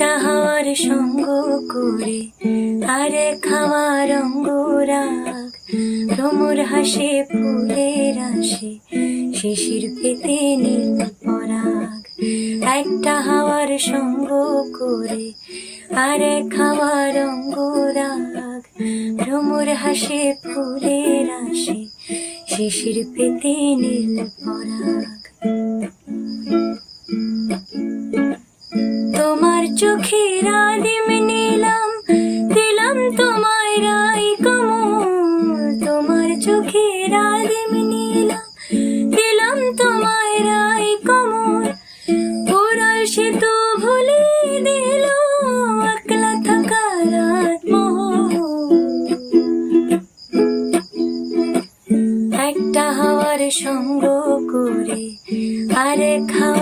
একটা হাওয়ার সঙ্গ করে আরে খাওয়ার অঙ্গরাগ, ভ্রমর হাসে ফুলের আসে শিশির পেতে নীল পরাগ। একটা হাওয়ার সঙ্গ করে আরে খাওয়ার অঙ্গরাগ, ভ্রমর হাসে ফুলের আসে শিশির পেতে নীল পরাগ। তোমার চোখের আদিম নিলাম দিলাম তোমায় রাই কমল, তোমার চোখের আদিম নিলাম দিলাম তোমায় রাই কমল। ওরাল সে তো ভুলে দিল একলা থাকা রাত মহল। একটা হাওয়ার সঙ্গ